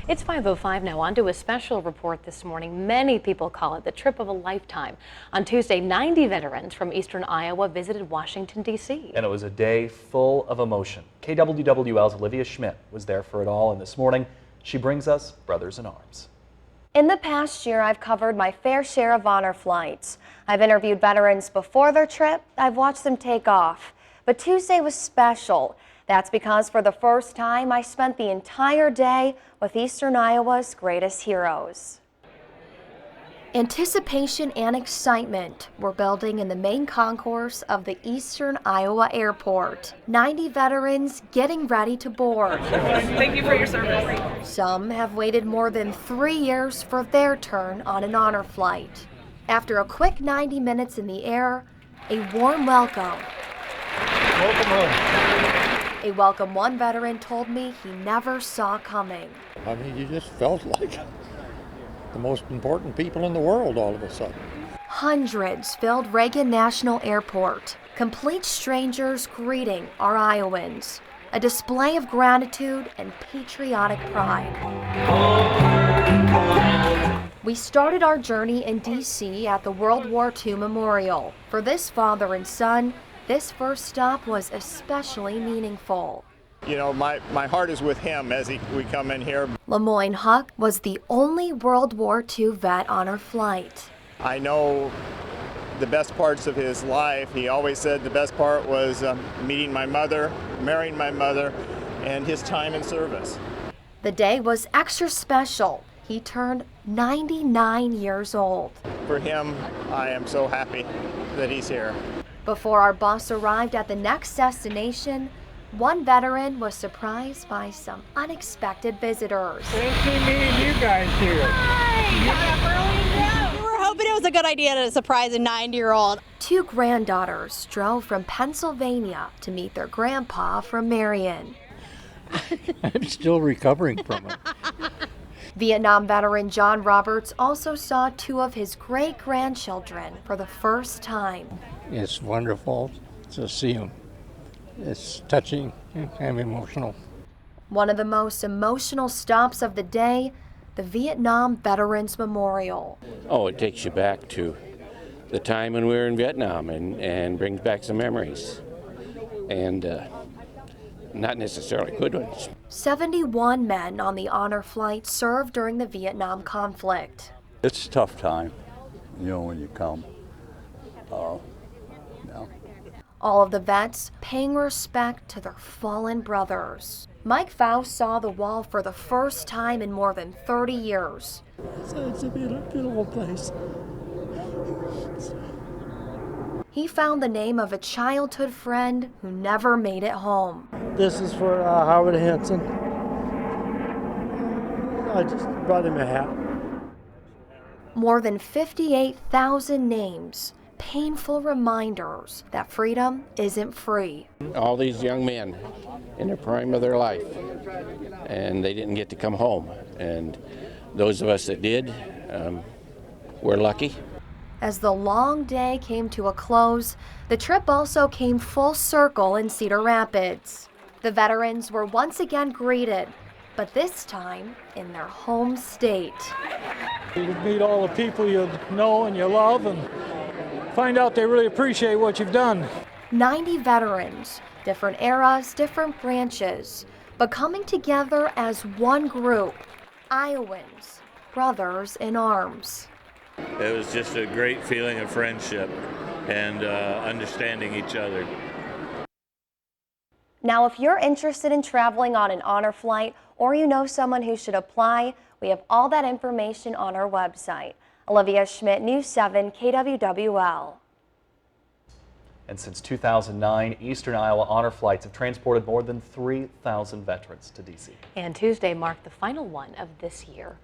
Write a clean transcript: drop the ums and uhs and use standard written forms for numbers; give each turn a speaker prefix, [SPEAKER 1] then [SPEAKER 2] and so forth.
[SPEAKER 1] It's 5:05 now. On to a special report this morning. Many people call it the trip of a lifetime. On Tuesday, 90 veterans from eastern Iowa visited Washington, D.C.
[SPEAKER 2] And it was a day full of emotion. KWWL's Olivia Schmidt was there for it all, and this morning she brings us Brothers in Arms.
[SPEAKER 3] In the past year, I've covered my fair share of honor flights. I've interviewed veterans before their trip. I've watched them take off. But Tuesday was special. That's because for the first time, I spent the entire day with Eastern Iowa's greatest heroes. Anticipation and excitement were building in the main concourse of the Eastern Iowa Airport. 90 veterans getting ready to board.
[SPEAKER 4] Thank you for your service.
[SPEAKER 3] Some have waited more than 3 years for their turn on an honor flight. After a quick 90 minutes in the air, a warm welcome.
[SPEAKER 5] Welcome home.
[SPEAKER 3] A welcome one veteran told me he never saw coming.
[SPEAKER 5] I mean, you just felt like the most important people in the world all of a sudden.
[SPEAKER 3] Hundreds filled Reagan National Airport, complete strangers greeting our Iowans, a display of gratitude and patriotic pride. We started our journey in D.C. at the World War II Memorial. For this father and son, this first stop was especially meaningful.
[SPEAKER 6] You know, my heart is with him as we come in here.
[SPEAKER 3] Lemoyne Huck was the only World War II vet on our flight.
[SPEAKER 6] I know the best parts of his life. He always said the best part was meeting my mother, marrying my mother, and his time in service.
[SPEAKER 3] The day was extra special. He turned 99 years old.
[SPEAKER 6] For him, I am so happy that he's here.
[SPEAKER 3] Before our bus arrived at the next destination, one veteran was surprised by some unexpected visitors.
[SPEAKER 5] Great to see meeting you guys here.
[SPEAKER 7] We were hoping it was a good idea to surprise a 90-year-old.
[SPEAKER 3] Two granddaughters drove from Pennsylvania to meet their grandpa from Marion.
[SPEAKER 5] I'm still recovering from it.
[SPEAKER 3] Vietnam veteran John Roberts also saw two of his great-grandchildren for the first time.
[SPEAKER 5] It's wonderful to see them. It's touching and emotional.
[SPEAKER 3] One of the most emotional stops of the day, the Vietnam Veterans Memorial.
[SPEAKER 8] Oh, it takes you back to the time when we were in Vietnam and brings back some memories. And not necessarily good ones.
[SPEAKER 3] 71 men on the honor flight served during the Vietnam conflict.
[SPEAKER 9] It's a tough time, you know, when you come.
[SPEAKER 3] All of the vets paying respect to their fallen brothers. Mike Faust saw the wall for the first time in more than 30 years.
[SPEAKER 5] It's a beautiful place.
[SPEAKER 3] He found the name of a childhood friend who never made it home.
[SPEAKER 10] This is for Howard Hanson. I just brought him a hat.
[SPEAKER 3] More than 58,000 names, painful reminders that freedom isn't free.
[SPEAKER 8] All these young men in the prime of their life, and they didn't get to come home. And those of us that did, we're lucky.
[SPEAKER 3] As the long day came to a close, the trip also came full circle in Cedar Rapids. The veterans were once again greeted, but this time in their home state.
[SPEAKER 10] You meet all the people you know and you love and find out they really appreciate what you've done.
[SPEAKER 3] 90 veterans, different eras, different branches, but coming together as one group, Iowans, brothers in arms.
[SPEAKER 11] It was just a great feeling of friendship and understanding each other.
[SPEAKER 3] Now, if you're interested in traveling on an honor flight or you know someone who should apply, we have all that information on our website. Olivia Schmidt, News 7, KWWL.
[SPEAKER 2] And since 2009, Eastern Iowa honor flights have transported more than 3,000 veterans to D.C.
[SPEAKER 1] And Tuesday marked the final one of this year.